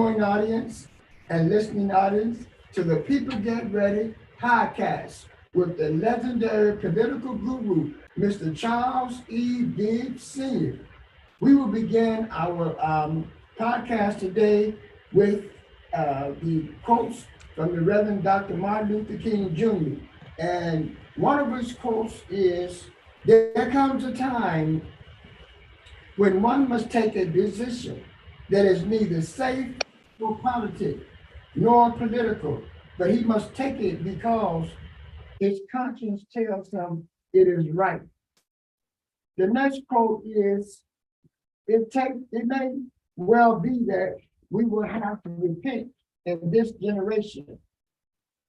viewing audience and listening audience to the People Get Ready podcast with the legendary political guru, Mr. Charles E. Bibb Sr. We will begin our podcast today with the quotes from the Reverend Dr. Martin Luther King Jr. And one of his quotes is, "There comes a time when one must take a decision that is neither safe for politics nor political, but he must take it because his conscience tells him it is right." The next quote is, it may well be that we will have to repent in this generation,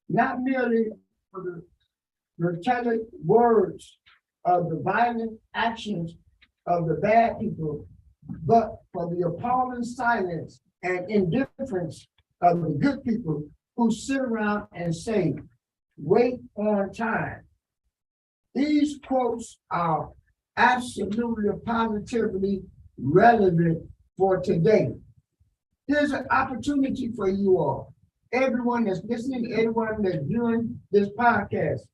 not merely for the metallic words of the violent actions of the bad people, but for the appalling silence and indifference of the good people who sit around and say, "Wait on time." These quotes are absolutely, positively relevant for today. Here's an opportunity for you all, everyone that's listening, everyone that's viewing this podcast.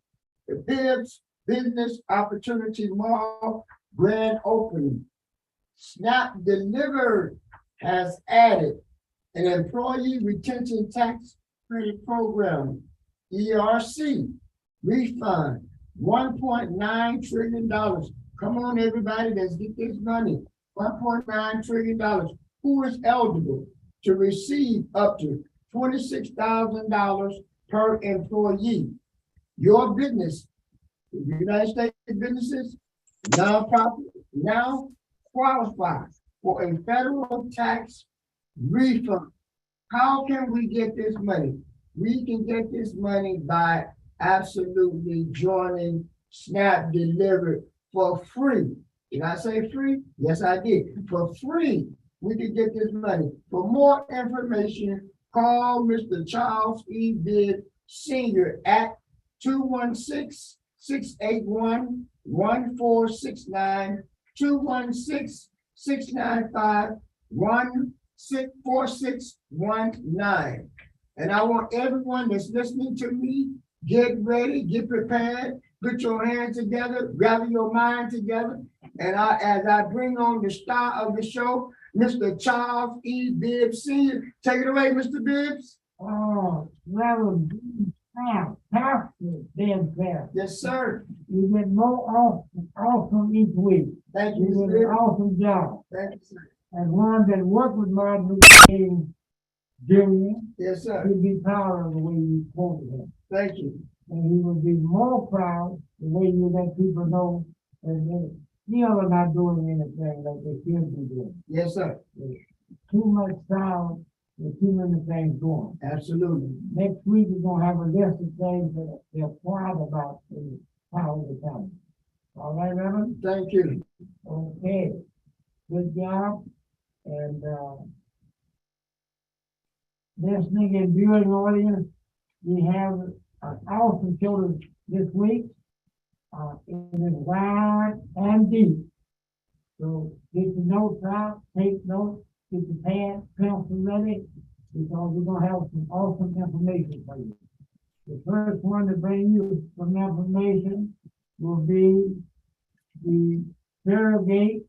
The Bibb's Business Opportunity Mall grand opening. SNAP Delivered has added an employee retention tax credit program, ERC, refund, $1.9 trillion. Come on, everybody, let's get this money. $1.9 trillion. Who is eligible to receive up to $26,000 per employee? Your business, the United States businesses, nonprofit, now qualify for a federal tax refund. How can we get this money? We can get this money by absolutely joining SNAP Delivered for free. Did I say free? Yes, I did. For free, we can get this money. For more information, call Mr. Charles E. Bibb Sr. at 216-681-1469, 216-695-4619. And I want everyone that's listening to me, get ready, get prepared, put your hands together, gather your mind together. And as I bring on the star of the show, Mr. Charles E. Bibb Sr. Take it away, Mr. Bibbs. Oh, Reverend, fantastic, fantastic. Yes, sir. You get more awesome each week. Thank you, You Mr. did an Bibbs. awesome job. Thank you, sir. As one that worked with Martin Luther King Jr., Yes, sir. he'd be proud of the way you quoted him. Thank you. And he would be more proud the way you let people know that they still are not doing anything like they should be doing. Yes, sir. There's too much sound, there's too many things going. Absolutely. Next week, we're gonna have a list of things that they're proud about in the power of the county. All right, Reverend? Thank you. Okay. Good job. And, listening and viewing audience, we have an awesome show this week. It is wide and deep. So get your notes out, take notes, get your pen, pencil ready, because we're gonna have some awesome information for you. The first one to bring you some information will be the surrogate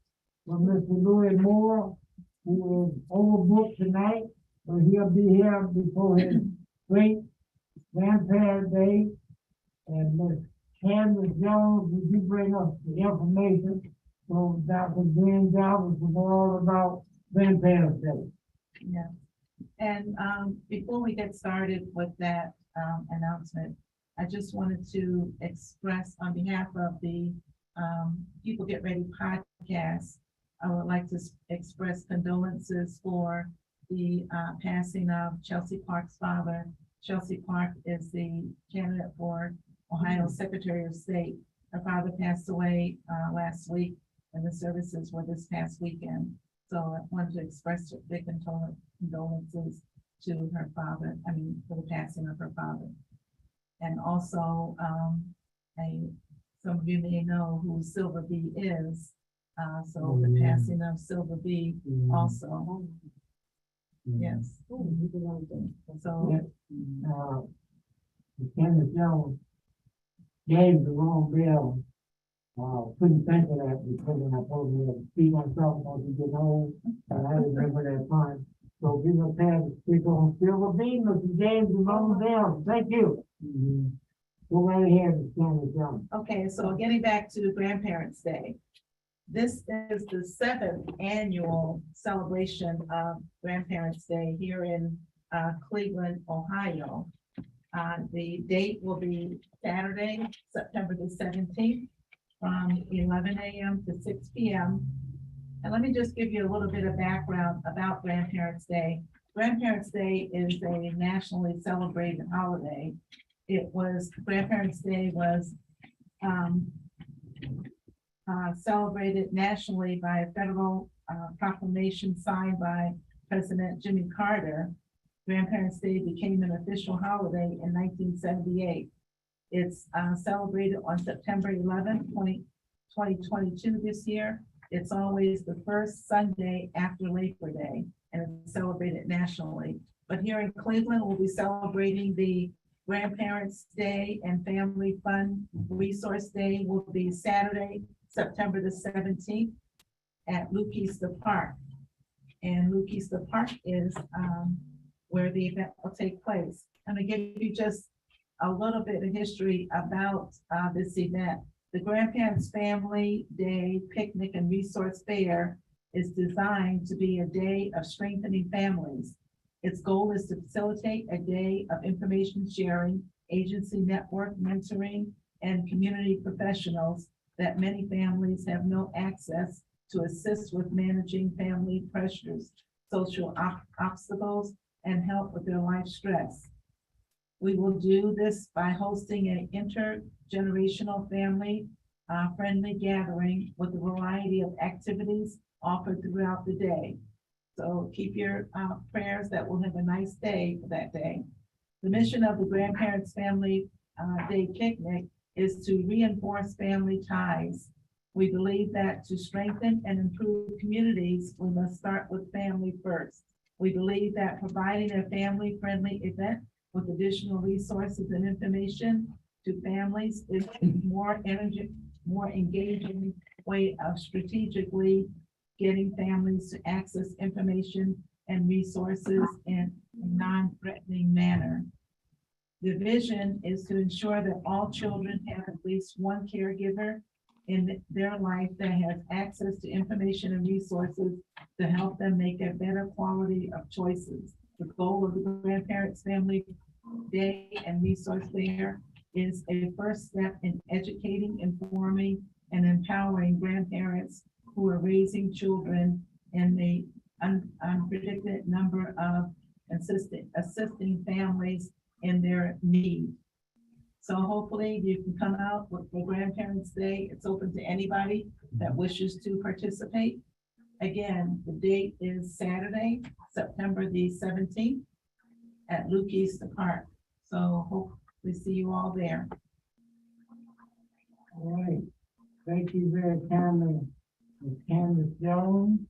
from Mr. Louis Moore, who is overbooked tonight, but he'll be here before his great grandparent day. And Miss Candace Jones, would you bring us the information so Dr. Glenn Jarvis will know all about grandparents day? Yeah, and before we get started with that announcement, I just wanted to express on behalf of the People Get Ready podcast, I would like to express condolences for the passing of Chelsea Park's father. Chelsea Park is the candidate for Ohio Secretary of State. Her father passed away last week, and the services were this past weekend. So I wanted to express big condolences to her father, for the passing of her father. And also, some of you may know who Silver B is. So the passing of Silver B also. Yes. So, Candace Jones gave the wrong bill. Couldn't think of that because when I told me to speak on something once you get old, and I remember that time. So we will have to speak on Silver Beam, Mr. James, the wrong bill. Thank you. Go right ahead, Ms. Candace Jones. okay, so getting back to Grandparents' Day. This is the 7th annual celebration of Grandparents' Day here in Cleveland, Ohio. The date will be Saturday, September the 17th, from 11 a.m. to 6 p.m. And let me just give you a little bit of background about Grandparents' Day. Grandparents' Day is a nationally celebrated holiday. Grandparents' Day was celebrated nationally by a federal proclamation signed by President Jimmy Carter. Grandparents' Day became an official holiday in 1978. It's celebrated on September 11th, 2022 this year. It's always the first Sunday after Labor Day, and it's celebrated nationally. But here in Cleveland, we'll be celebrating the Grandparents' Day and Family Fun Resource Day will be Saturday, September the 17th at Lukesta Park. And Lukesta Park is where the event will take place. I'm gonna give you just a little bit of history about this event. The Grandparents Family Day Picnic and Resource Fair is designed to be a day of strengthening families. Its goal is to facilitate a day of information sharing, agency network mentoring, and community professionals that many families have no access to assist with managing family pressures, social obstacles, and help with their life stress. We will do this by hosting an intergenerational family friendly gathering with a variety of activities offered throughout the day. So keep your prayers that we'll have a nice day for that day. The mission of the Grandparents Family Day Picnic is to reinforce family ties. We believe that to strengthen and improve communities, we must start with family first. We believe that providing a family-friendly event with additional resources and information to families is more engaging way of strategically getting families to access information and resources in a non-threatening manner. The vision is to ensure that all children have at least one caregiver in their life that has access to information and resources to help them make a better quality of choices. The goal of the Grandparents Family Day and Resource Fair is a first step in educating, informing, and empowering grandparents who are raising children in the unpredicted number of assisting families in their need. So hopefully you can come out for Grandparents Day. It's open to anybody that wishes to participate. Again, the date is Saturday, September the 17th at Lukesta Park. So hope we see you all there. All right. Thank you very kindly, Ms. Candace Jones.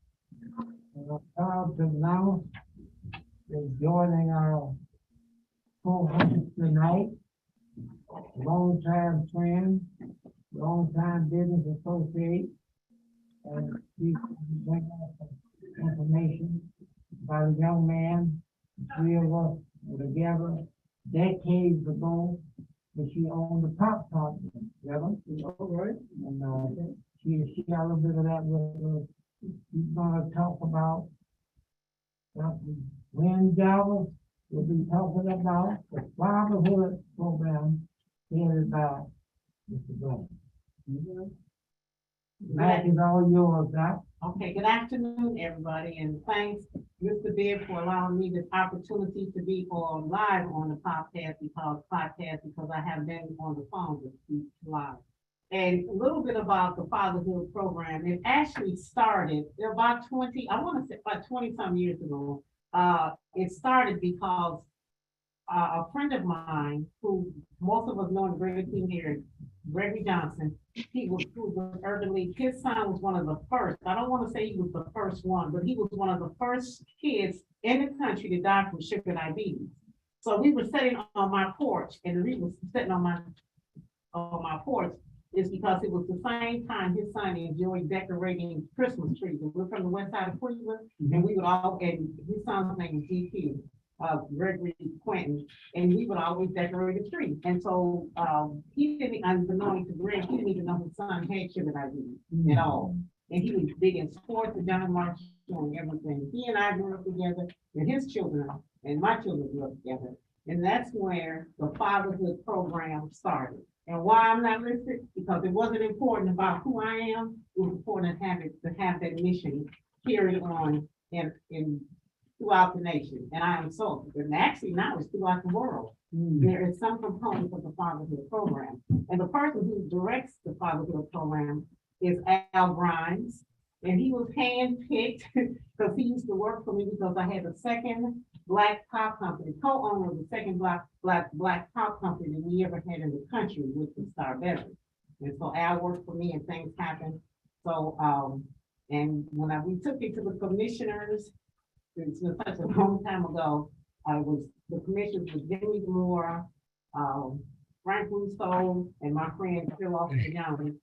And I'm proud to announce that joining our 400 tonight, longtime friend, longtime business associate, and she bring us some information about a young man. Three of us were together decades ago, but she owned a pop company. All right. And she got a little bit of that with us. She's gonna talk about when Java will be talking about the fatherhood program headed by Mr. Brown. Mike is all yours, Doc. Okay, good afternoon, everybody, and thanks, Mr. Bibb, for allowing me this opportunity to be on live on the podcast because I have been on the phone with you live. And a little bit about the fatherhood program. It actually started about 20 some years ago. It started because a friend of mine, who most of us know in the greater team here, Gregory Johnson, he was urban league. His son was one of the first. I don't want to say he was the first one, but he was one of the first kids in the country to die from sugar diabetes. So we were sitting on my porch, and the reason we were sitting on my porch is because it was the same time his son enjoyed decorating Christmas trees. And we're from the west side of Cleveland, and we would all, and his son's name was GQ, Gregory Quentin, and we would always decorate the tree. And so he didn't, unbeknown to Greg, he didn't even know his son had sugar diabetes at all. And he was big in sports and John Marshall and everything. He and I grew up together, and his children and my children grew up together. And that's where the fatherhood program started. And why I'm not listed, because it wasn't important about who I am, it was important to have that mission carried on in throughout the nation. And I am so, and actually now it's throughout the world. There is some components of the fatherhood program. And the person who directs the fatherhood program is Al Grimes. And he was handpicked because he used to work for me because I had the second black pop company, co-owner of the second black pop company that we ever had in the country, which was Star Beverage. And so Al worked for me and things happened. So, and when we took it to the commissioners, it's such a long time ago, the commissioners was Jimmy Moore, Frank Russo, and my friend Phil Austin Young.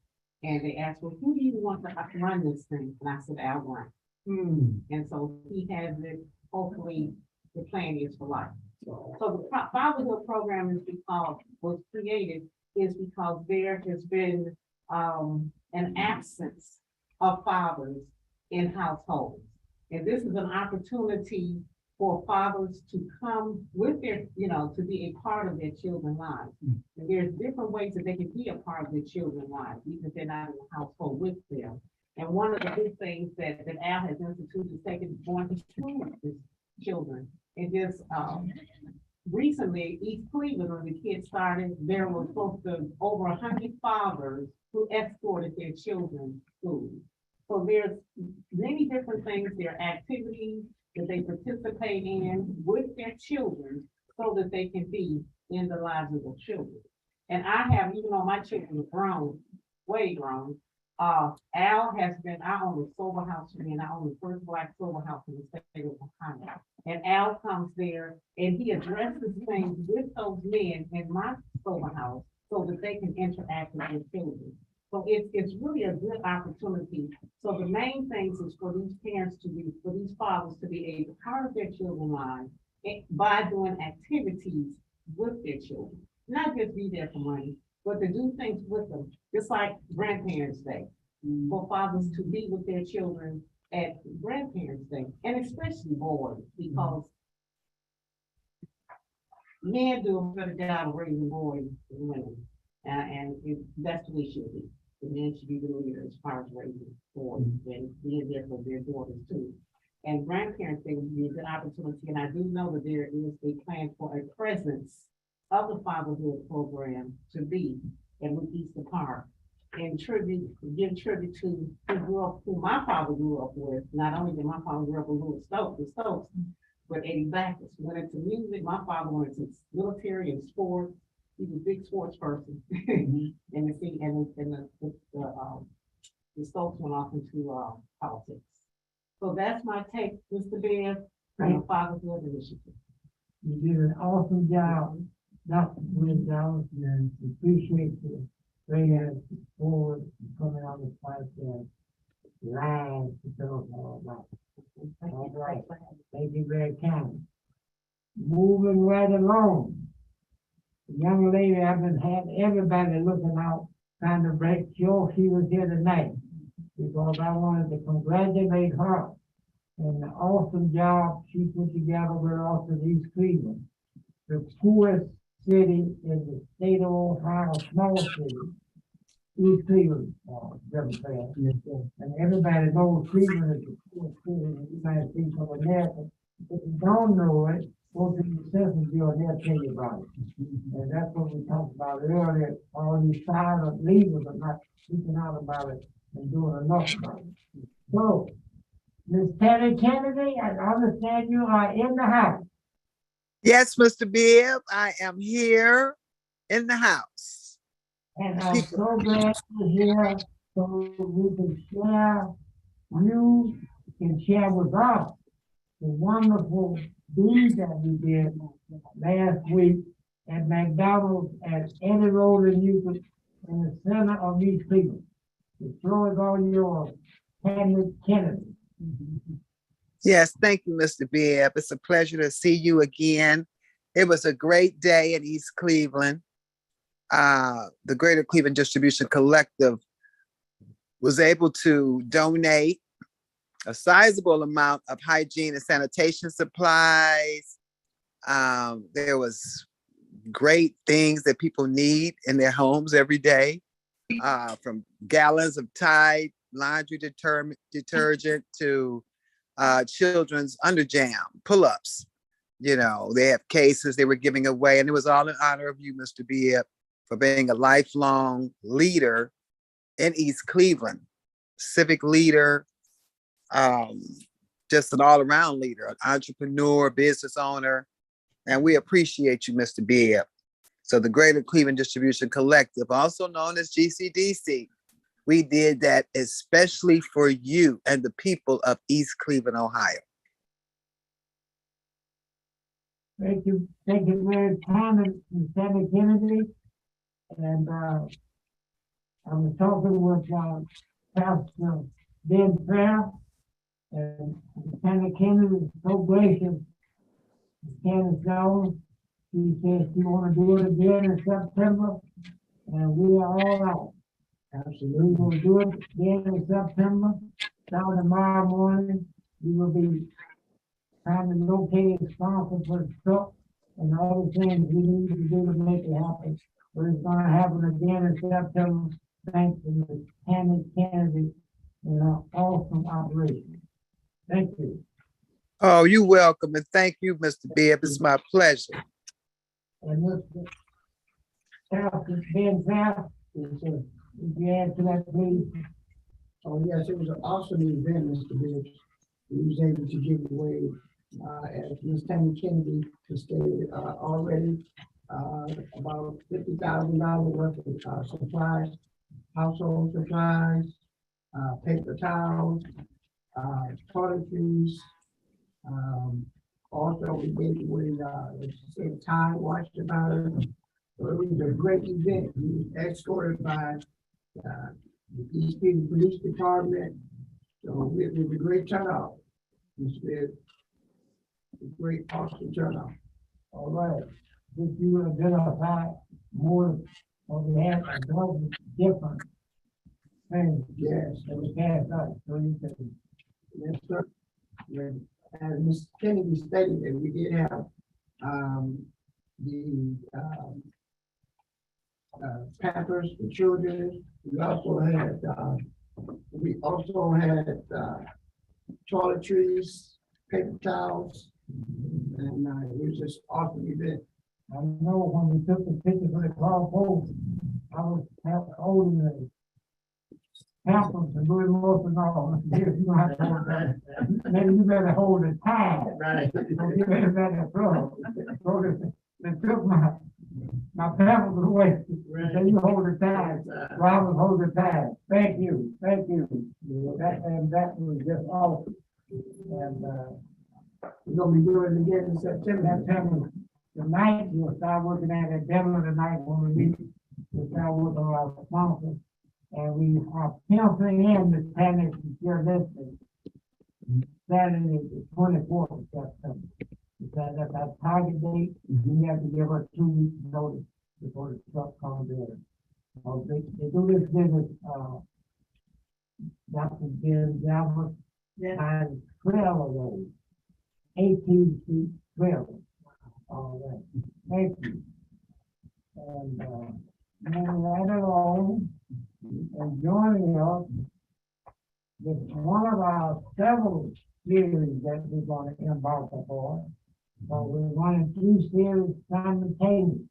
And they asked, well, who do you want to run this thing? And I said, Al Grant. And so he has it, hopefully the plan is for life. So the fatherhood program was created is because there has been an absence of fathers in households. And this is an opportunity for fathers to come with their, to be a part of their children's lives. And there's different ways that they can be a part of their children's lives, even if they're not in the household with them. And one of the big things that Al has instituted is going to school with his children. And just recently, East Cleveland, when the kids started, there were close to over 100 fathers who escorted their children to school. So there's many different things, there are activities that they participate in with their children so that they can be in the lives of their children. And I have, even though my children are grown, way grown, Al has been, I own a sober house for me, and I own the first black sober house in the state of Ohio. And Al comes there and he addresses things with those men in my sober house so that they can interact with their children. So it's really a good opportunity. So the main things is for these parents for these fathers to be able to part of their children's lives by doing activities with their children. Not just be there for money, but to do things with them, just like Grandparents' Day, for fathers to be with their children at Grandparents' Day, and especially boys, because men do a better job of raising boys than women, and that's the way it should be. The men should be the leader as far as raising boys and being there for their daughters too. And Grandparents' Day would be a good opportunity, and I do know that there is a plan for a presence of the fatherhood program to be in Easter Park and give tribute to who my father grew up with. Not only did my father grow up with Louis Stokes, but Eddie Backus went into music. My father went into military and sports. He was a big sports person. And the Stokes went off into politics. So that's my take, Mr. Bibb, on the fatherhood initiative. You did an awesome job, Dr. Bibb, and appreciate the prayers forward coming on the platform live to tell us all about it. All right. Thank you very kindly. Moving right along. The young lady I've been having everybody looking out, trying to break sure she was here tonight because I wanted to congratulate her and the awesome job she put together with us in East Cleveland, the poorest city in the state of Ohio, small city. East Cleveland, and everybody knows Cleveland is the poorest city in the United States of America. If you don't know it, go to the Census Bureau and they'll tell you about it. And that's what we talked about earlier, all these silent leaders are not speaking out about it and doing enough about it. So, Ms. Terry Kennedy, I understand you are in the house. Yes, Mr. Bibb, I am here in the house. And I'm so glad you're here so we can share, you can share with us the wonderful deed that we did last week at McDonald's at Eddie Road in Newton in the center of East Cleveland. The floor is all yours, Candace Kennedy. Yes, thank you, Mr. Bibb. It's a pleasure to see you again. It was a great day in East Cleveland. The Greater Cleveland Distribution Collective was able to donate a sizable amount of hygiene and sanitation supplies. There was great things that people need in their homes every day, from gallons of Tide laundry detergent to children's underjam pull-ups. You know, they have cases they were giving away, and it was all in honor of you, Mr. Bibb, for being a lifelong leader in East Cleveland, civic leader, just an all-around leader, an entrepreneur, business owner, and we appreciate you, Mr. Bibb. So the Greater Cleveland Distribution Collective, also known as GCDC, we did that especially for you and the people of East Cleveland, Ohio. Thank you very much, Senator Kennedy. And I was talking with Pastor Ben Fair, and Senator Kennedy is so gracious. Candace Jones, she says she want to do it again in September, and we are all out. Absolutely, we're going to do it again in September. Starting tomorrow morning, we will be trying to locate a sponsor for the truck and all the things we need to do to make it happen. But it's going to happen again in September, thanks to Ms. Candace Kennedy and our awesome operation. Thank you. Oh, you're welcome, and thank you, Mr. Bibb. It's my pleasure. And Mr. Pastor Ben Fair, would you add to that, please? Oh, yes, it was an awesome event, Mr. Bibb. We was able to give away, as Ms. Tammy Kennedy has stated, already, about $50,000 worth of supplies, household supplies, paper towels, toiletries. Also, we gave away, as you said, Tide wash about it. So it was a great event. We was escorted by the East Cleveland Police Department. So it was a great turnout. It's been a great, awesome turnout. All right. If you identify more of that, those different things. Yes, That we passed out, so you can. yes, sir. Yeah. As Ms. Kennedy stated, that we did have the Pampers for children. We also had toiletries, paper towels, and it was just awesome event. I know when we took the picture for the car post, I was holding the Pampers and doing most of all. You don't have to hold that. Maybe you better hold the tag. Right. So you better throw. So they took my Pampers away. So you hold the tag. Robert, hold the tag. Thank you. Thank you. That was just awesome. And We're gonna be doing it again in September. Tonight, we'll start working at a demo tonight when we meet. We'll start working on our sponsors. And we are penciling in the tenants if you're listening. Saturday, the 24th of September. Because at that target date, we have to give us 2 weeks notice before the truck comes in. They do this business, Dr. Ben Dallas, and 12 of those. 18 feet 12. All right. Thank you. And moving right along, and joining us with one of our several series that we're going to embark upon. So we're running 3 series simultaneously.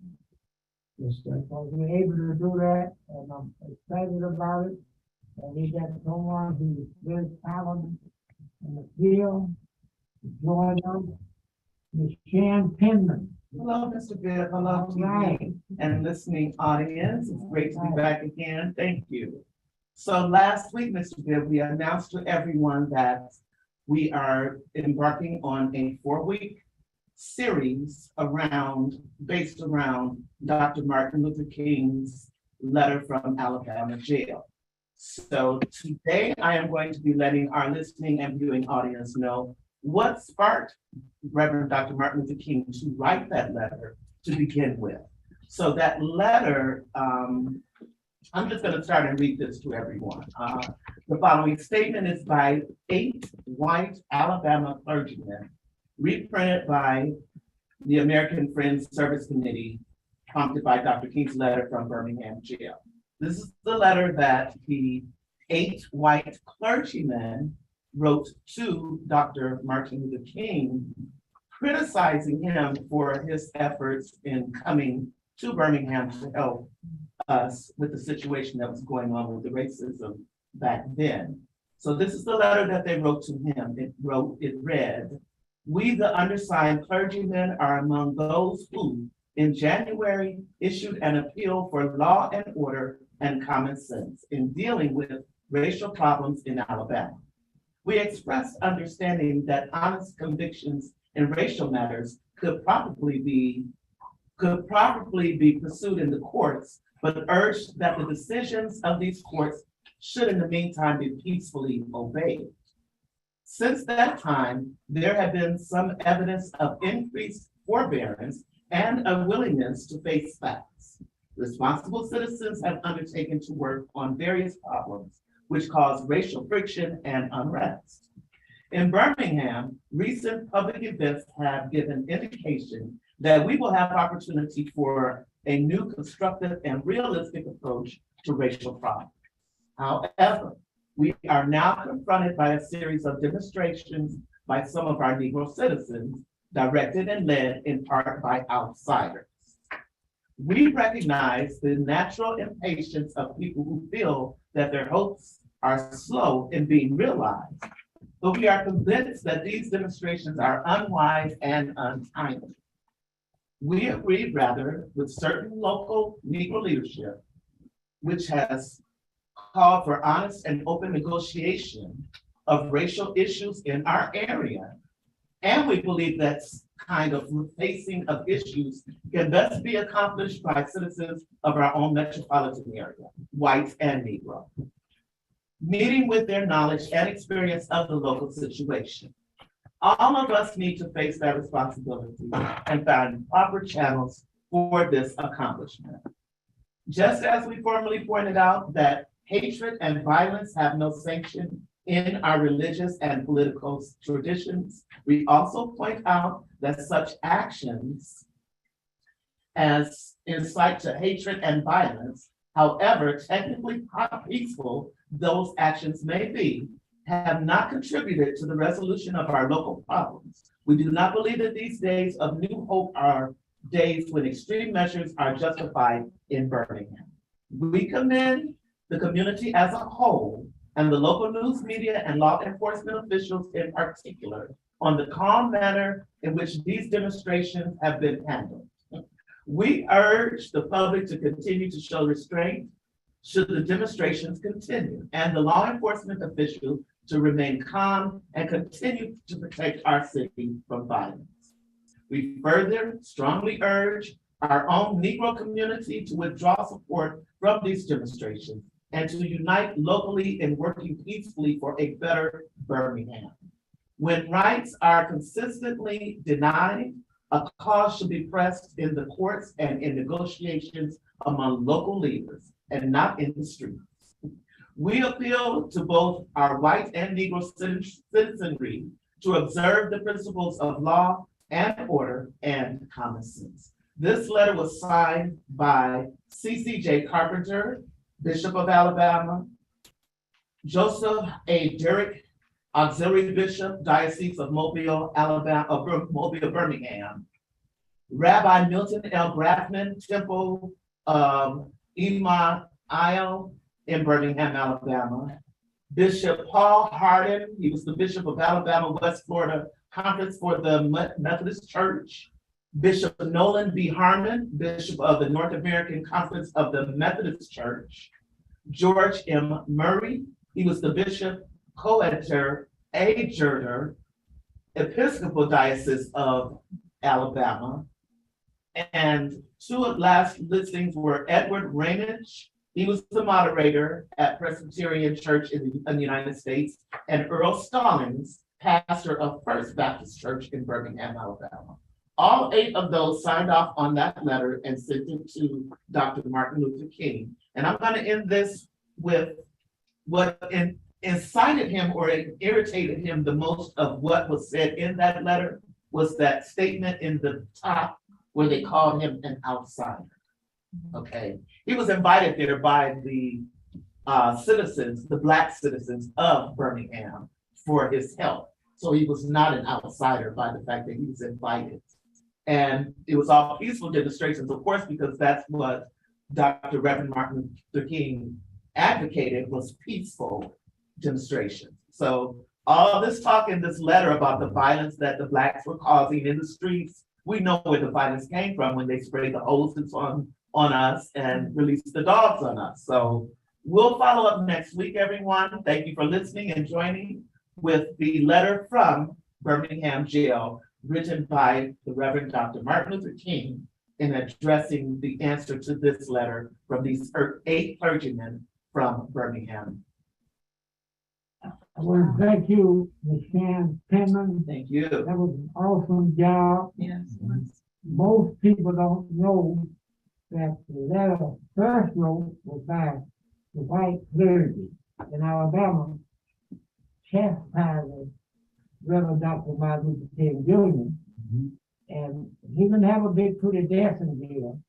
Yes, sir. So we're able to do that, and I'm excited about it. And we got someone who's very talented in the field to join us, Ms. Shan Penman. Hello, Mr. Bibb. Hello, Right. TV and listening audience. It's great to be back again. Thank you. So last week, Mr. Bibb, we announced to everyone that we are embarking on a 4-week series based around Dr. Martin Luther King's letter from Alabama jail. So today I am going to be letting our listening and viewing audience know what sparked Reverend Dr. Martin Luther King to write that letter to begin with. So that letter, I'm just going to start and read this to everyone. The following statement is by 8 white Alabama clergymen, reprinted by the American Friends Service Committee, prompted by Dr. King's letter from Birmingham jail. This is the letter that the 8 white clergymen wrote to Dr. Martin Luther King, criticizing him for his efforts in coming to Birmingham to help us with the situation that was going on with the racism back then. So this is the letter that they wrote to him. It read, "We, the undersigned clergymen, are among those who, in January, issued an appeal for law and order and common sense in dealing with racial problems in Alabama. We expressed understanding that honest convictions in racial matters could probably be pursued in the courts, but urged that the decisions of these courts should in the meantime be peacefully obeyed. Since that time, there have been some evidence of increased forbearance and a willingness to face facts. Responsible citizens have undertaken to work on various problems which cause racial friction and unrest. In Birmingham, recent public events have given indication that we will have opportunity for a new constructive and realistic approach to racial problems. However, we are now confronted by a series of demonstrations by some of our Negro citizens, directed and led in part by outsiders. We recognize the natural impatience of people who feel that their hopes are slow in being realized, but we are convinced that these demonstrations are unwise and untimely. We agree rather with certain local Negro leadership, which has called for honest and open negotiation of racial issues in our area. And we believe that kind of facing of issues can best be accomplished by citizens of our own metropolitan area, white and Negro, meeting with their knowledge and experience of the local situation. All of us need to face that responsibility and find proper channels for this accomplishment. Just as we formally pointed out that hatred and violence have no sanction in our religious and political traditions, we also point out that such actions as incite to hatred and violence, however technically peaceful those actions may be, have not contributed to the resolution of our local problems. We do not believe that these days of new hope are days when extreme measures are justified in Birmingham. We commend the community as a whole and the local news media and law enforcement officials in particular on the calm manner in which these demonstrations have been handled. We urge the public to continue to show restraint should the demonstrations continue, and the law enforcement officials to remain calm and continue to protect our city from violence. We further strongly urge our own Negro community to withdraw support from these demonstrations and to unite locally in working peacefully for a better Birmingham. When rights are consistently denied, a cause should be pressed in the courts and in negotiations among local leaders and not in the streets. We appeal to both our white and Negro citizenry to observe the principles of law and order and common sense. This letter was signed by C.C.J. Carpenter, Bishop of Alabama, Joseph A. Derrick, Auxiliary Bishop, Diocese of Mobile, Alabama, Mobile, Birmingham, Rabbi Milton L. Grafman, Temple of Email in Birmingham, Alabama, Bishop Paul Hardin, he was the Bishop of Alabama, West Florida Conference for the Methodist Church, Bishop Nolan B. Harmon, Bishop of the North American Conference of the Methodist Church. George M. Murray, he was the Bishop Coadjutor, Episcopal Diocese of Alabama. And two of last listings were Edward Rainage, he was the moderator at Presbyterian Church in the United States, and Earl Stallings, pastor of First Baptist Church in Birmingham, Alabama. All 8 of those signed off on that letter and sent it to Dr. Martin Luther King. And I'm going to end this with what incited him or irritated him the most of what was said in that letter was that statement in the top where they called him an outsider. Okay, he was invited there by the citizens, the Black citizens of Birmingham, for his help. So he was not an outsider by the fact that he was invited. And it was all peaceful demonstrations, of course, because that's what Dr. Reverend Martin Luther King advocated, was peaceful demonstrations. So all this talk in this letter about the violence that the Blacks were causing in the streets, we know where the violence came from when they sprayed the hoses on us and released the dogs on us. So we'll follow up next week, everyone. Thank you for listening and joining with the letter from Birmingham Jail, written by the Reverend Dr. Martin Luther King, in addressing the answer to this letter from these 8 clergymen from Birmingham. I want to thank you, Ms. Shan Penman. Thank you. That was an awesome job. Yes. Most people don't know that the letter first wrote was by the white clergy in Alabama, chastising Reverend Dr. Martin Luther King Jr. And he didn't have a big pretty desk in jail.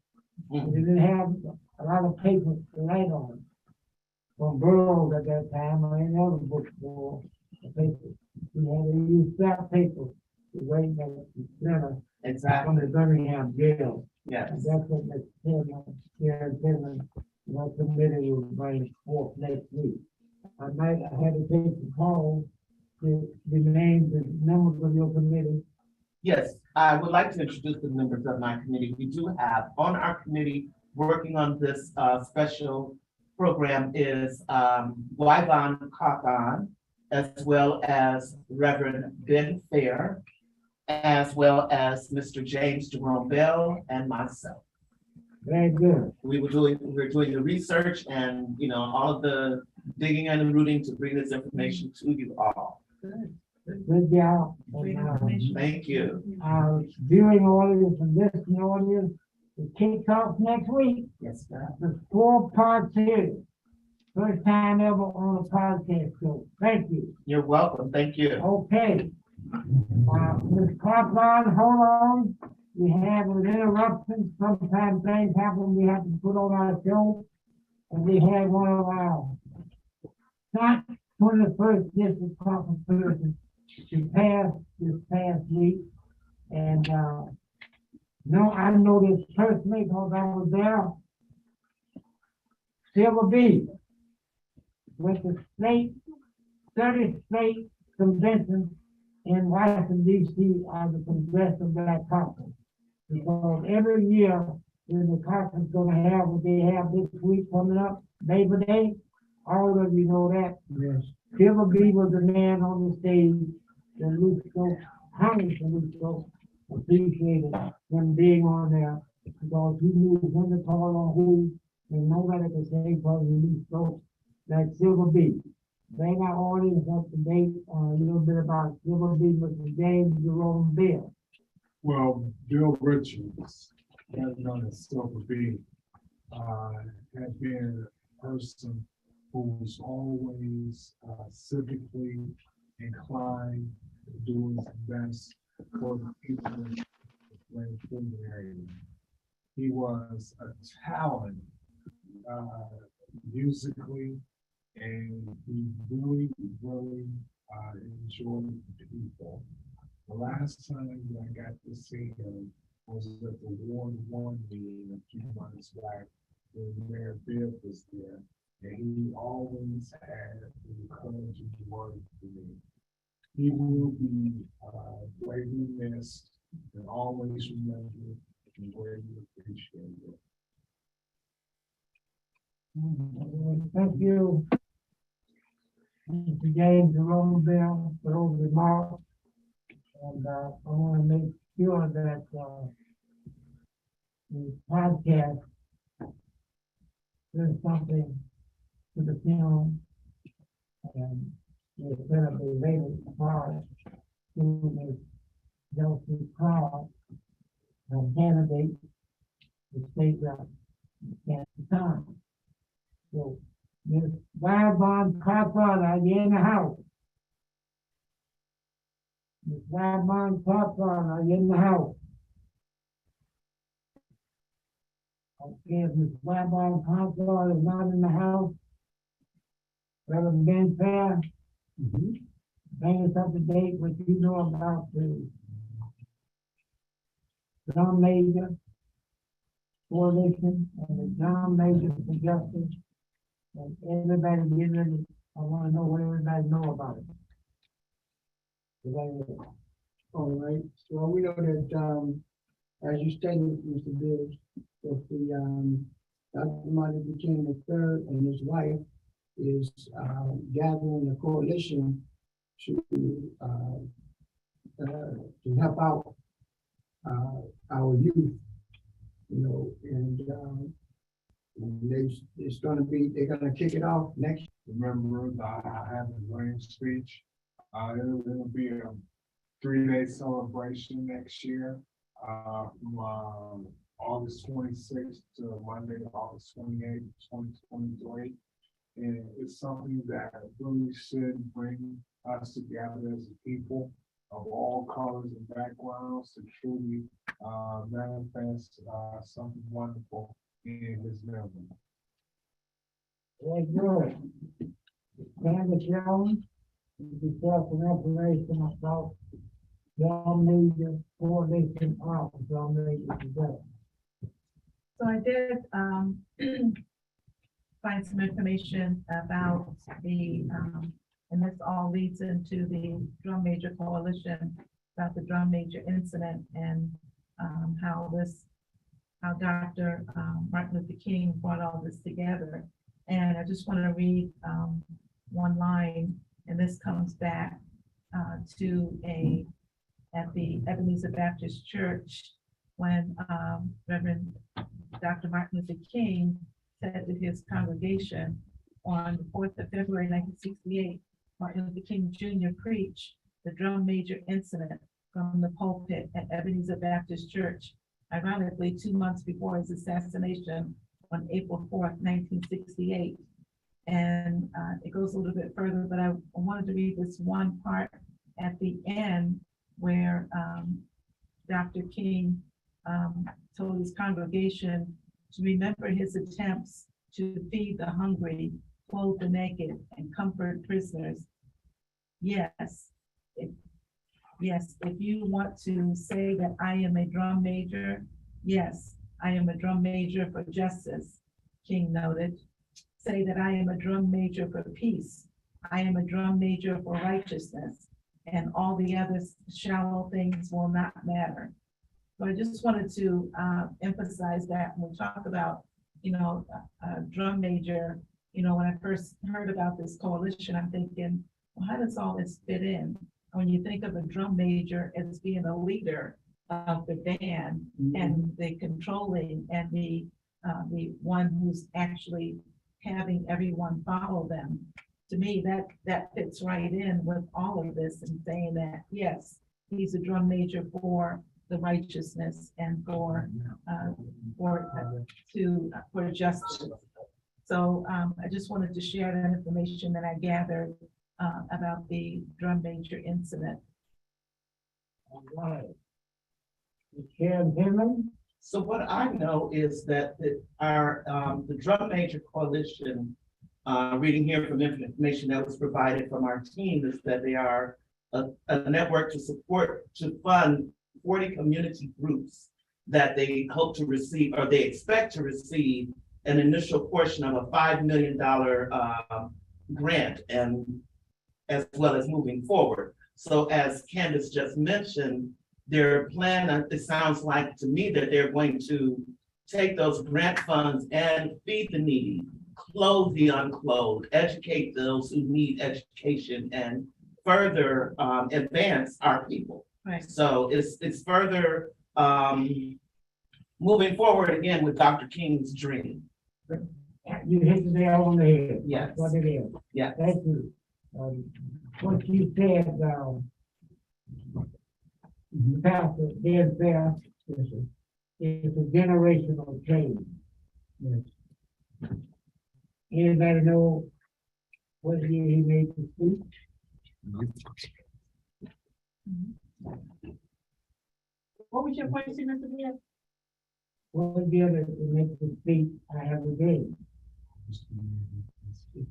He didn't have a lot of papers to write on from Burroughs at that time or any other bookstore paper. He had to use that paper to write that letter from the Birmingham jail. Yes. And that's what Mr. Chairman, what committee will bring forth next week. I had to take the call to the names and members of your committee. Yes, I would like to introduce the members of my committee. We do have on our committee working on this special program is Wyvon Cawthon, as well as Reverend Ben Fair, as well as Mr. James Jerome Bell and myself. Very good. We're doing the research and all of the digging and the rooting to bring this information to you all. Good job. Great information. Thank you. Our viewing audience and listening audience, it kicks off next week. Yes, sir. The 4-part series. First time ever on a podcast show. Thank you. You're welcome. Thank you. Okay. Ms. Cawthon, hold on. We have an interruption. Sometimes things happen. We have to put on our show. And we had one of our not 21st district conference persons to pass this past week. And no, I know this personally because I was there. Silver Bibb with the 30 state conventions in Washington, D.C. are the Congressional Black Conference. Because every year, when the conference is going to have what they have this week coming up, Labor Day, all of you know that. Yes. Silver Bibb was the man on the stage that Lucio, Congress Lucio, appreciated him being on there because he knew when to call on who, and nobody could say because he Lucio like Silver Bibb. Bring our audience up to date on a little bit about Silver Bibb, Mr. James Jerome Bell. Well, Bill Richards, better known as Silver Bibb, has been a person who's always civically inclined, doing his best for the people in the area. He was a talent musically, and he really enjoyed people. The last time that I got to see him was at the Ward 1 meeting a few months back when Mayor Bibb was there, and he always had an encouraging word for me. He will be greatly missed, and always remember and where you appreciate it. Thank you, Mr. James Jerome Bell, for those remarks. And I want to make sure that the podcast is something to the film, and it's going to be later part to Ms. Delphi Carr, a candidate to state rep at the time. So, Ms. Wyvon Carter, are you in the house? Ms. Wyvon Carter, are you in the house? Okay, if Ms. Wyvon Carter is not in the house, Reverend Ben Fair, bring us up to date what you know about the John Major Coalition and the John Major for Justice. And everybody get ready. I want to know what everybody know about it. All right, so we know that, as you stated, Mr. Bibb, that the, Dr. Martin Luther King III and his wife is, gathering a coalition to help out, our youth, you know, and they're gonna kick it off next. Remember, I have a grand speech. It'll be a 3-day celebration next year, from August 26th to Monday, August 28th, 2023. And it's something that really should bring us together as a people of all colors and backgrounds to truly manifest something wonderful in his memory. Very good. Candace Jones, you have some information about John Major Coalition of John Major today. So I did find some information about the, and this all leads into the Drum Major Coalition, about the Drum Major incident and how Dr. Martin Luther King brought all this together. And I just want to read one line, and this comes back to at the Ebenezer Baptist Church when Reverend Dr. Martin Luther King said to his congregation on the 4th of February, 1968, Martin Luther King Jr. preached the Drum Major incident from the pulpit at Ebenezer Baptist Church, ironically 2 months before his assassination on April 4th, 1968. And it goes a little bit further, but I wanted to read this one part at the end where Dr. King told his congregation to remember his attempts to feed the hungry, clothe the naked, and comfort prisoners. Yes, if you want to say that I am a drum major, yes, I am a drum major for justice, King noted. Say that I am a drum major for peace. I am a drum major for righteousness, and all the other shallow things will not matter. So I just wanted to emphasize that when we talk about, drum major, when I first heard about this coalition, I'm thinking, well, how does all this fit in? When you think of a drum major as being a leader of the band and the controlling and the one who's actually having everyone follow them, to me, that fits right in with all of this and saying that, yes, he's a drum major for the righteousness and for justice. So I just wanted to share that information that I gathered about the drum major incident. All right. Chair Hammond. So what I know is that the Drum Major Coalition, reading here from information that was provided from our team, is that they are a network to fund 40 community groups that they hope to receive, or they expect to receive, an initial portion of a $5 million grant, and as well as moving forward. So as Candace just mentioned, their plan, it sounds like to me that they're going to take those grant funds and feed the needy, clothe the unclothed, educate those who need education, and further advance our people. Right. So it's further moving forward again with Dr. King's dream. You hit the nail on the head. Yes. That's what it is. Yeah. Thank you. What you said, Pastor, Bibb said, it's a generational change. Yes. Anybody know what year he made the speech? What was your question, Mr. Bibb? What year did he make the speech? I have a date. If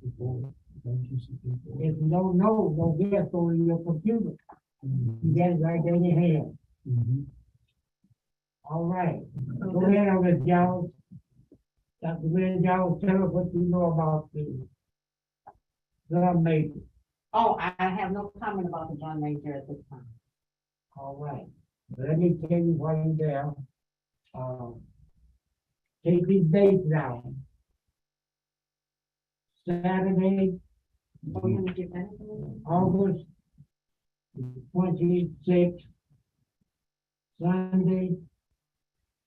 you don't know, don't guess on your computer. You got it right there in your hand. All right. Go ahead on this, Jones. Dr. William Jones, tell us what you know about the drum major. Oh, I have no comment about the drum major at this time. All right. Let me tell you while you're there. Take these dates down. Saturday, Oh, you want to give that information? August 26th, Sunday,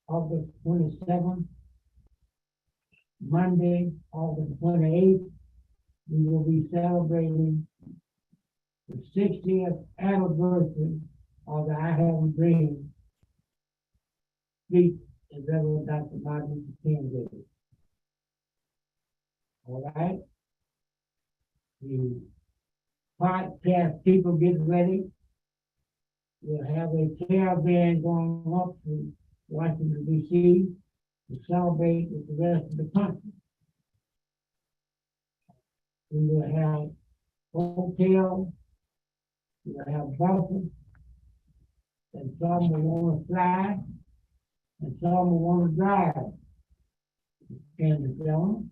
August 27th, Monday, August 28th, we will be celebrating the 60th anniversary of the I Have a Dream speech that Reverend Dr. Martin Luther King gave. All right? The podcast people get ready. We'll have a caravan going up to Washington, D.C. to celebrate with the rest of the country. We will have hotels, we will have buses, and some will want to fly, and some will want to drive. And the gentlemen,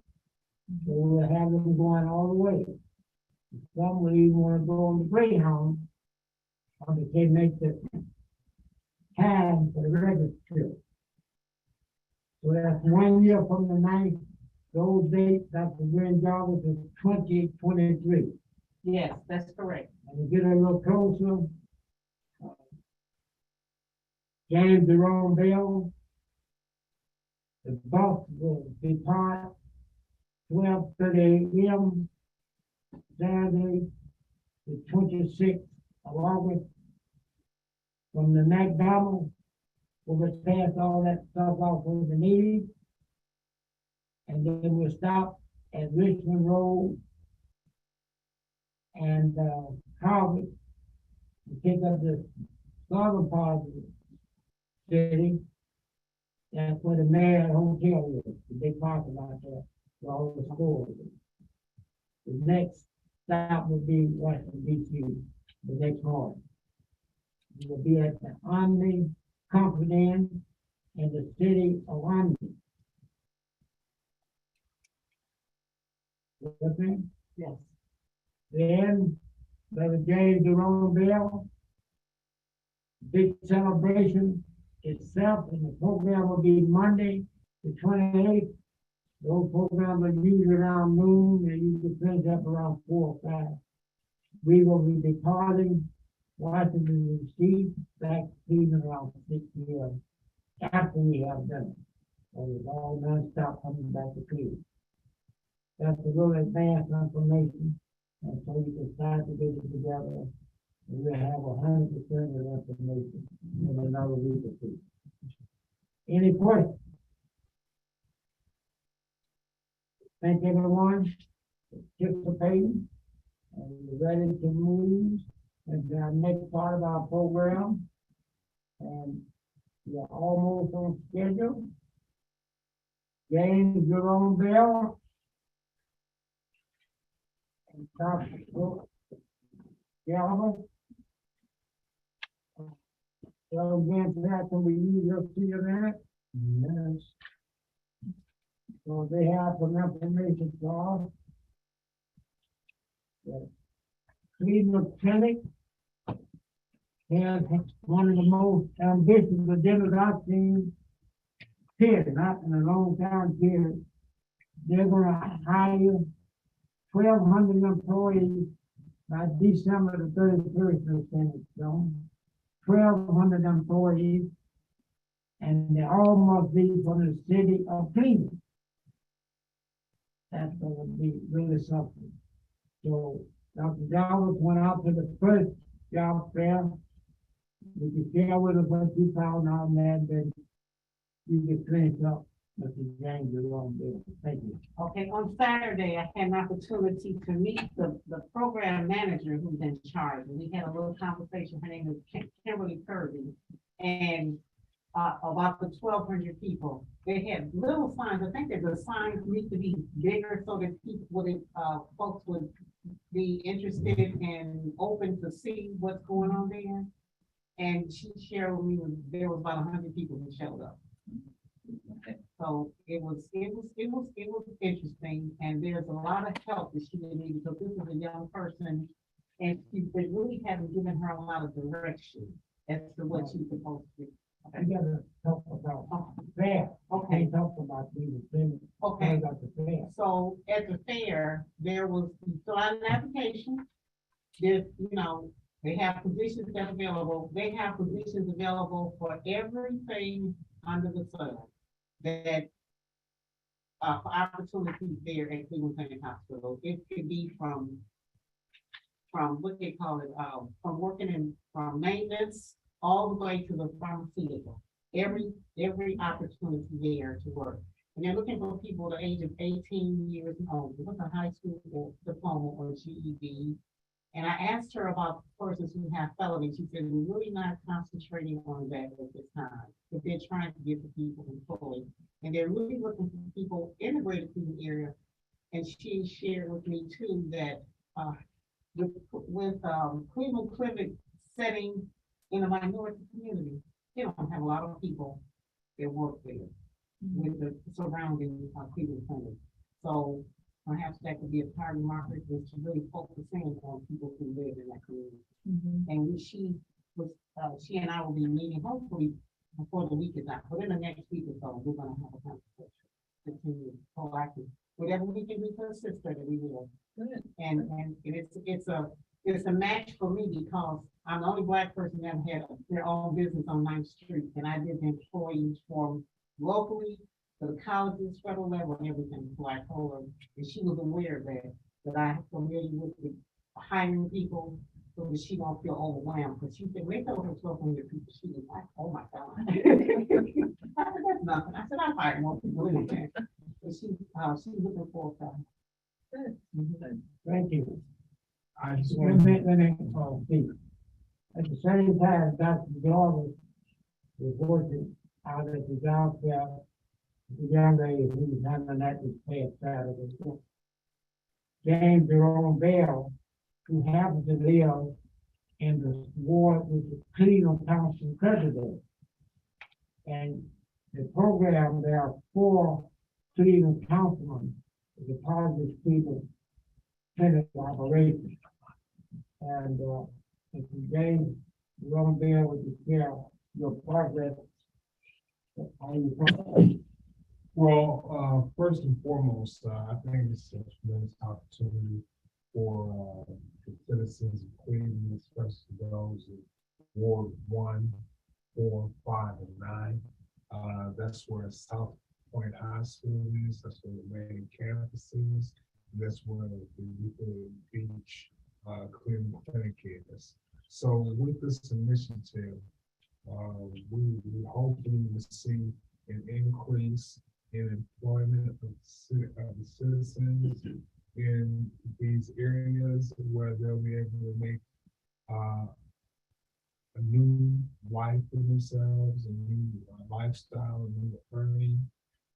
so we'll have them going all the way. Some will even want to go on the Greyhound, or they can make the time for the regular trip. So that's 1 year from the ninth. Those dates, Dr. William Jarvis, is 2023. Yes, that's correct. And to get a little closer, James Jerome Bell, the bus will depart 12:30 a.m. Saturday, the 26th of August, from the McDonald's. We'll just pass all that stuff off with the needy. And then we'll stop at Richmond Road and Harvard to pick up the southern part of the city. That's where the Marriott Hotel is, the big parking lot there, where all the stores are. The next stop will be Washington, D.C., the next morning. We will be at the Omni Company Inn in the city of Omni. Okay? Yes. Then, Brother James Jerome Bell, big celebration itself, and the program will be Monday, the 28th. Those programs are usually around noon, and you can finish up around 4 or 5. We will be departing Washington, D.C., back even around 6 p.m. after we have done it. So it's all non-stop coming back to Cleveland. That's a little advanced information, and so you can start to get it together. And we'll have 100% of the information in another week or two. Any questions? Thank everyone for participating, and we're ready to move into our next part of our program. And we are almost on schedule. James Jerome Bell. And Dr. Galvin. So again, that can we use your 2 minutes? Yes. So they have some information for us. The Cleveland Clinic has one of the most ambitious agendas I've seen, period, not in a long time period. They're gonna hire 1,200 employees by December the 31st, they're saying, so 1,200 employees, and they all must be from the city of Cleveland. That's gonna be really something. So Dr. Jarvis went out to the first job fair. Would you share with us what you found out, man, that you get finished up, Mr. James, along there? Thank you. Okay, on Saturday, I had an opportunity to meet the program manager who's in charge. And we had a little conversation. Her name is Kimberly Kirby. And about the 1,200 people, they had little signs. I think that the signs need to be bigger so that people would, folks would be interested and open to see what's going on there. And she shared with me there was about 100 people who showed up. So it was interesting, and there's a lot of help that she would need because this is a young person, and they really haven't given her a lot of direction as to what she's supposed to do. You gotta talk about fair. Okay. Talk about being finished. Okay. About the fair. So at the fair, there was, you fill out an application. There's, they have positions that's available. They have positions available for everything under the sun that for opportunities there at Cleveland Clinic Hospital. It could be from what they call it, from working from maintenance all the way to the pharmaceutical. Every opportunity there to work. And they're looking for people the age of 18 years and older with a high school or diploma or GED. And I asked her about persons who have felonies. She said, we're really not concentrating on that at this time, but they're trying to get the people employed. And they're really looking for people in the greater Cleveland area. And she shared with me too that with Cleveland Clinic setting in a minority community, they don't have a lot of people that work there with the surrounding Cleveland Clinic. So perhaps that could be a target market which really focusing on people who live in that community. And she and I will be meeting hopefully before the week is out, but in the next week or so, we're gonna have a conversation. Continue proactive, whatever we can do to assist her, that we will. Good. And it's a match for me because I'm the only Black person that had their own business on 9th Street, and I did the employees from locally to the colleges, federal level, and everything. So I told her, and she was aware of that I'm familiar with the hiring people, so that she won't feel overwhelmed. Because she said, when they told her 1,200 people, she was like, oh my God. I said, that's nothing. I said, I've hired more people in there. But she's looking forward to it. Thank you. I just Let want me, to, speak. At the same time, Dr. Jarvis was working out at the job fair, the young lady who was handling that this past Saturday. James Jerome Bell, who happens to live in the ward with the Cleveland Council president. And the program, there are 4 Cleveland councilmen as a part of this Cleveland Clinic operation. And Mr. James Jerome Bell would share your progress. well, first and foremost, I think it's a tremendous opportunity for the citizens of Cleveland, especially those in Ward 1, 4, 5, and 9. That's where South Point High School is. That's where the main campus is. That's where the Newport Beach Cleveland Clinic is. So with this initiative, we hopefully will see an increase in employment of the citizens in these areas where they'll be able to make a new life for themselves, a new lifestyle, a new earning,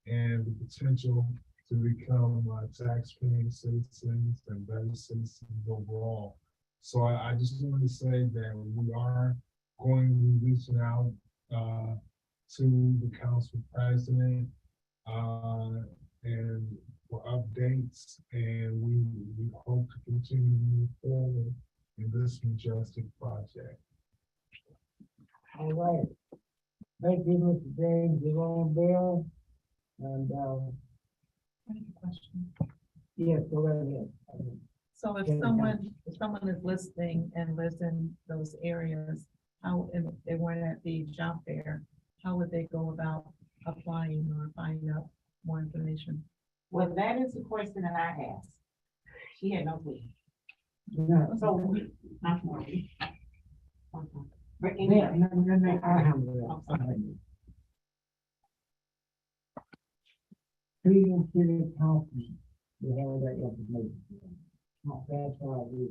and the potential to become tax-paying citizens and better citizens overall. So I just wanted to say that we are going to be reaching out to the council president and for updates, and we hope to continue to move forward in this majestic project. All right. Thank you, Mr. James Jerome Bell. And, Question. yes, go right ahead. So if Yeah, someone is listening and lives in those areas, how, if they weren't at the job fair, how would they go about applying or finding out more information? Well, that is the question that I asked. She had no clue. Yeah. So, I'm sorry. But Yeah, anyway, no, I handle that. I'm sorry. Cleveland City Council, we have that information. That's why we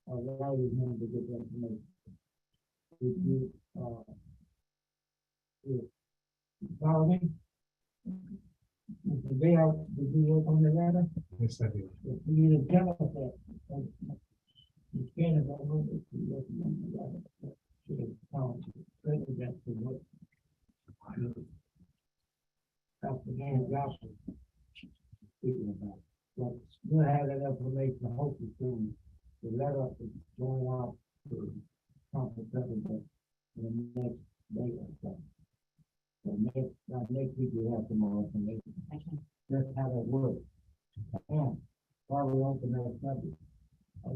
allow you to get that information. If you, Solomon? Mr. Bell, did you work on the letter? Yes, I did. If you need to tell us that. You can't have all this, you work on the letter. Should have found president to work. Dr. Dan Johnson. Speaking about, but we'll have that information hopefully soon. The letter is going out to the council president in the next day or so. So next week we have some more information. That's how that works. And while we're on the next subject,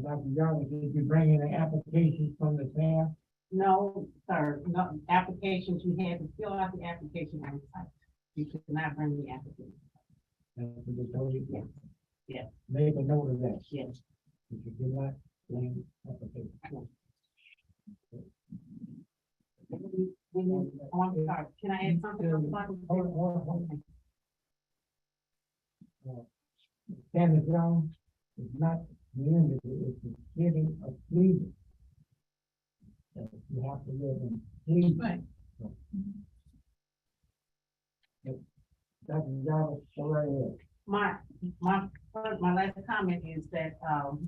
Dr. Johnson, did you bring in the applications from the staff? No, sir, no applications. You had to fill out the application on site. You could not bring the application. And for the totally, Yes. Yes. make a note of that. Yes. If you did not bring application. Oh, I'm sorry. Can I add something else? Hold on. Sandra Jones is not community, it's the city of Cleveland. You have to live in Cleveland. Right. Dr. Jarvis, go right ahead. My last comment is that,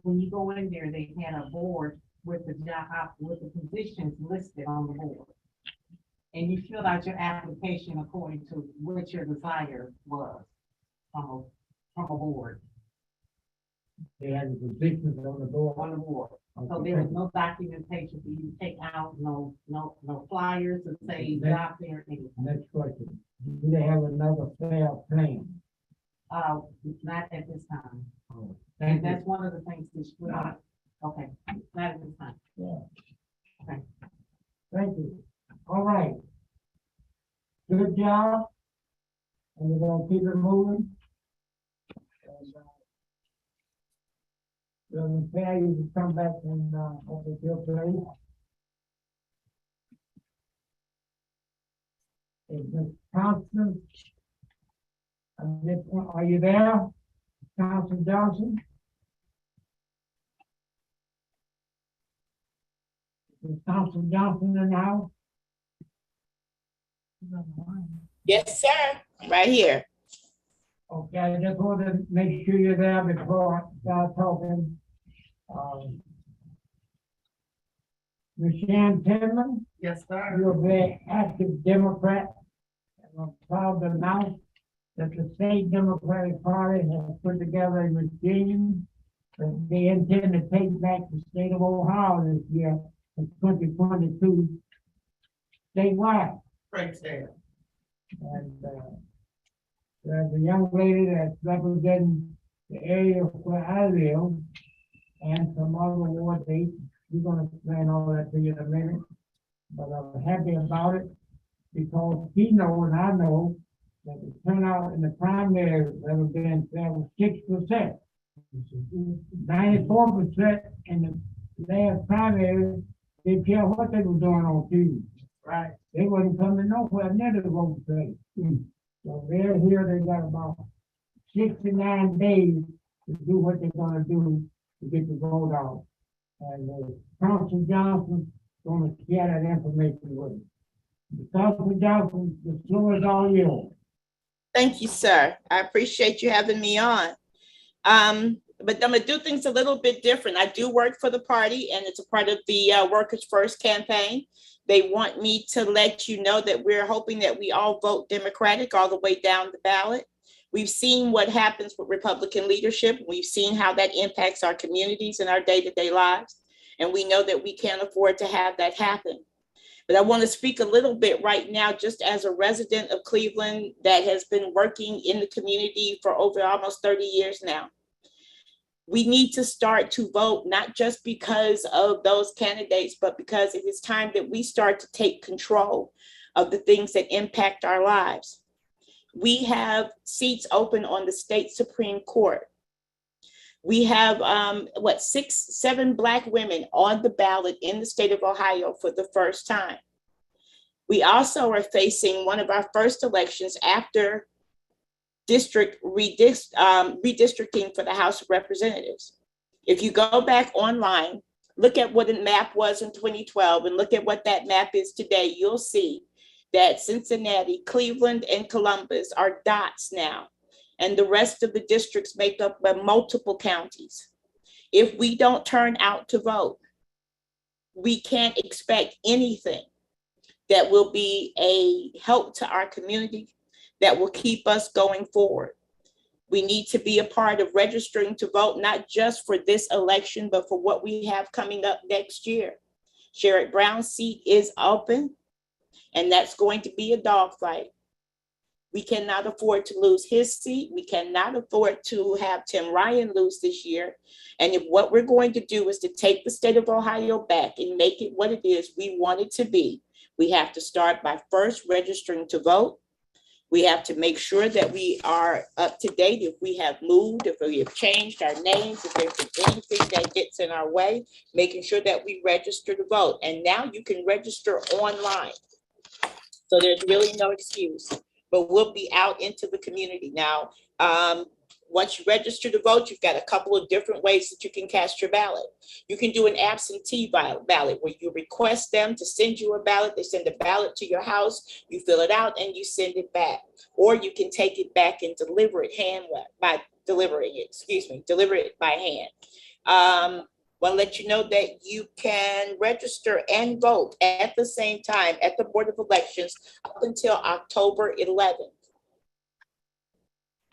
when you go in there, they had a board with the job, with the positions listed on the board. And you filled out your application according to what your desire was from a board, They had the positions on the board. on the board. So there was no documentation for you to take out, no flyers to say job fair, anything. Next question. Do they have another fair plan? Not at this time. Oh, And thank you. that's one of the things that should, okay, not at this time. Yeah. Okay. Thank you. All right. Good job. And we're gonna keep it moving. Reverend Fair, you can come back and, open your place. Is Ms. Constance? Are you there? Constance Johnson? Is Constance Johnson in the house? Yes, sir. Right here. Okay, I just want to make sure you're there before I start talking. Ms. Shan Tinman, Yes, sir. you're a very active Democrat. And I'm proud to announce that the state Democratic Party has put together a regime that they intend to take back the state of Ohio this year in 2022 statewide. Great day. And, there's a young lady that's representing the area where I live and some other ward dates. We're gonna explain all that to you in a minute. But I'm happy about it because he knows and I know that the turnout in the primary represents there was 6%. 94% in the last primary, they didn't care what they were doing on TV. Right. They wasn't coming nowhere near the vote place. So they're here, they got about 69 days to do what they're gonna do to get the vote out. And Councilman Johnson gonna share that information with you. Councilman Johnson, the floor is all yours. Thank you, sir. I appreciate you having me on. But I'm gonna do things a little bit different. I do work for the party and it's a part of the Workers First campaign. They want me to let you know that we're hoping that we all vote Democratic all the way down the ballot. We've seen what happens with Republican leadership. We've seen how that impacts our communities and our day-to-day lives. And we know that we can't afford to have that happen. But I want to speak a little bit right now, just as a resident of Cleveland that has been working in the community for over almost 30 years now. We need to start to vote, not just because of those candidates, but because it is time that we start to take control of the things that impact our lives. We have seats open on the state Supreme Court. We have, 7 Black women on the ballot in the state of Ohio for the first time. We also are facing one of our first elections after redistricting for the House of Representatives. If you go back online, look at what the map was in 2012 and look at what that map is today, you'll see that Cincinnati, Cleveland, and Columbus are dots now. And the rest of the districts make up multiple counties. If we don't turn out to vote, we can't expect anything that will be a help to our community, that will keep us going forward. We need to be a part of registering to vote, not just for this election, but for what we have coming up next year. Sherrod Brown's seat is open, and that's going to be a dogfight. We cannot afford to lose his seat. We cannot afford to have Tim Ryan lose this year. And if what we're going to do is to take the state of Ohio back and make it what it is we want it to be, we have to start by first registering to vote. We have to make sure that we are up to date. If we have moved, if we have changed our names, if there's anything that gets in our way, making sure that we register to vote. And now you can register online. So there's really no excuse, but we'll be out into the community now. Once you register to vote, you've got a couple of different ways that you can cast your ballot. You can do an absentee ballot where you request them to send you a ballot. They send a ballot to your house, you fill it out and you send it back. Or you can take it back and deliver it deliver it by hand. Want to let you know that you can register and vote at the same time at the Board of Elections up until October 11th.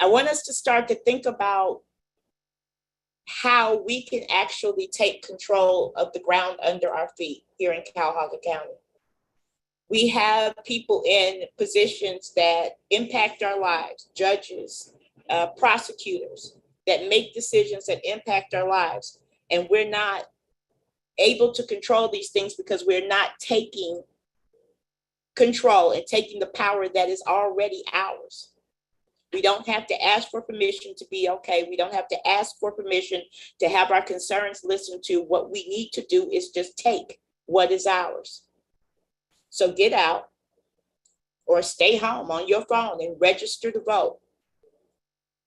I want us to start to think about how we can actually take control of the ground under our feet here in Cuyahoga County. We have people in positions that impact our lives, judges, prosecutors, that make decisions that impact our lives. And we're not able to control these things because we're not taking control and taking the power that is already ours. We don't have to ask for permission to be okay. We don't have to ask for permission to have our concerns listened to. What we need to do is just take what is ours. So get out or stay home on your phone and register to vote.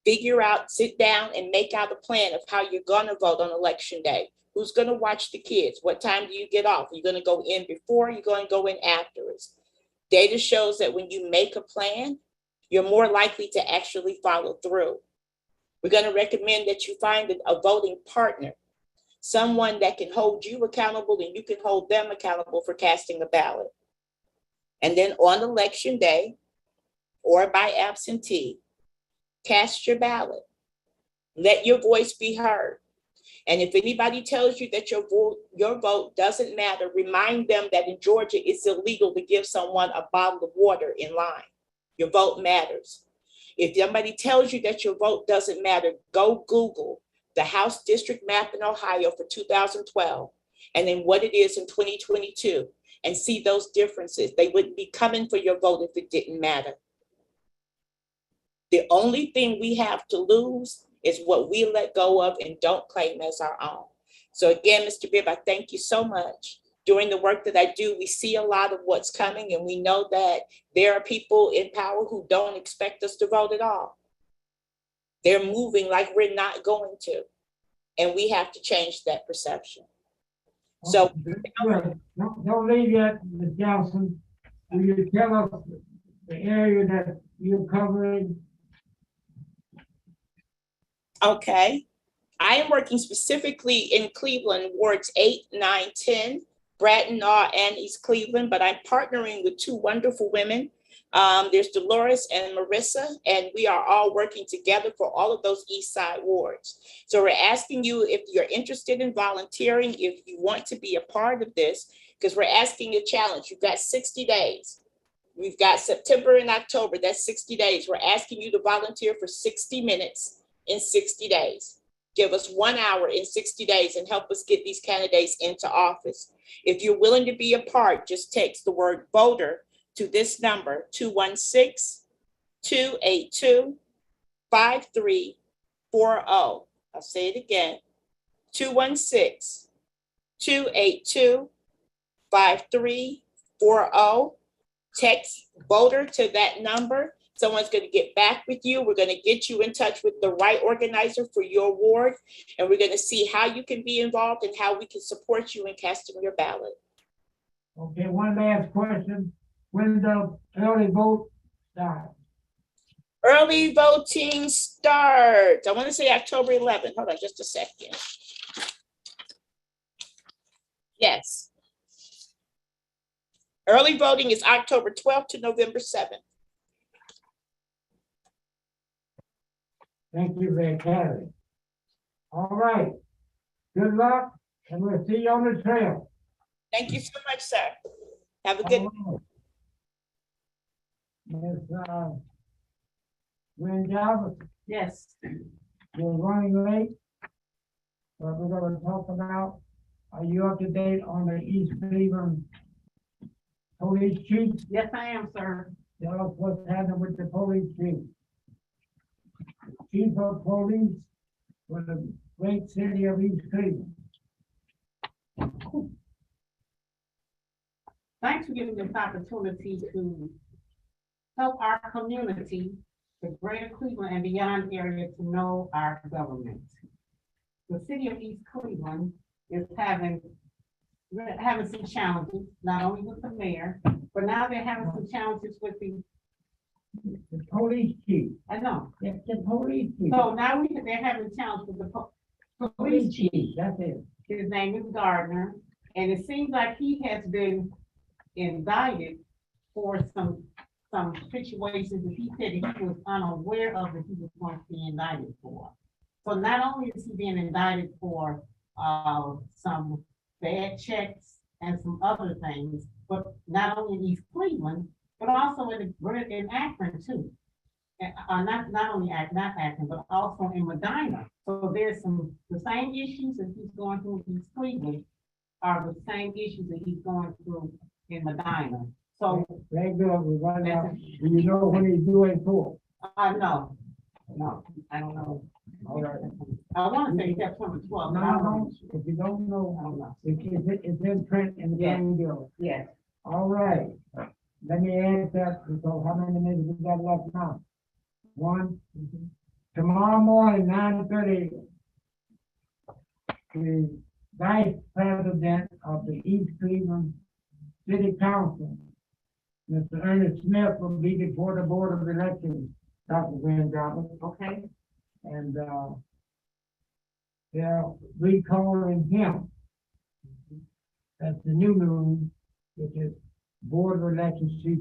Figure out, sit down and make out a plan of how you're gonna vote on election day. Who's gonna watch the kids? What time do you get off? Are you gonna go in before? You're gonna go in afterwards. Data shows that when you make a plan, you're more likely to actually follow through. We're going to recommend that you find a voting partner, someone that can hold you accountable and you can hold them accountable for casting a ballot. And then on election day or by absentee, cast your ballot. Let your voice be heard. And if anybody tells you that your vote doesn't matter, remind them that in Georgia, it's illegal to give someone a bottle of water in line. Your vote matters. If somebody tells you that your vote doesn't matter, go Google the House district map in Ohio for 2012 and then what it is in 2022 and see those differences. They wouldn't be coming for your vote if it didn't matter. The only thing we have to lose is what we let go of and don't claim as our own. So again, Mr. Bibb, I thank you so much. During the work that I do, we see a lot of what's coming, and we know that there are people in power who don't expect us to vote at all. They're moving like we're not going to, and we have to change that perception. So don't leave yet, Ms. Johnson. Will you tell us the area that you're covering? Okay. I am working specifically in Cleveland, wards 8, 9, 10. Bratton, and East Cleveland, but I'm partnering with 2 wonderful women There's Dolores and Marissa, and we are all working together for all of those East Side wards. So we're asking you if you're interested in volunteering, if you want to be a part of this, because we're asking a challenge. You've got 60 days. We've got September and October, that's 60 days. We're asking you to volunteer for 60 minutes in 60 days. Give us 1 hour in 60 days and help us get these candidates into office. If you're willing to be a part, just text the word voter to this number, 216-282-5340. I'll say it again, 216-282-5340. Text voter to that number. Someone's going to get back with you. We're going to get you in touch with the right organizer for your ward, and we're going to see how you can be involved and how we can support you in casting your ballot. Okay, one last question. When the early vote starts? Early voting starts, I want to say October 11th. Hold on just a second. Yes. Early voting is October 12th to November 7th. Thank you for that, Carrie. All right. Good luck, and we'll see you on the trail. Thank you so much, sir. Have a good. Ms. Gwen Jarvis, Yes. you're running late. But we're gonna talk about, are you up to date on the East Cleveland police chief? Yes, I am, sir. Tell us what's happening with the police chief. Chief of police for the great city of East Cleveland. Thanks for giving this opportunity to help our community, the greater Cleveland and beyond area, to know our government. The city of East Cleveland is having some challenges, not only with the mayor, but now they're having some challenges with the police chief. I know. It's the police chief. So now they're having a challenge with the Police chief, that's it. His name is Gardner, and it seems like he has been indicted for some situations that he said he was unaware of that he was going to be indicted for. So not only is he being indicted for some bad checks and some other things, but not only in East Cleveland, but also in Akron too. Not only Akron, but also in Medina. So there's the same issues that he's going through in East Cleveland are the same issues that he's going through in Medina. So very good. We run out. Do you know when he's doing for? no, I don't know. All right. I want to say September 12th. No, if you don't know, I don't know. it's in print in the Yes. game bill. Yes. All right. Let me add that. So how many minutes we got left now? One. Tomorrow morning, 9:30. The vice president of the East Cleveland City Council, Mr. Ernest Smith, will be before the Board of Elections, Dr. Gwen Jarvis. Okay. And they're recalling him. That's the new moon, which is Board of Elections chief,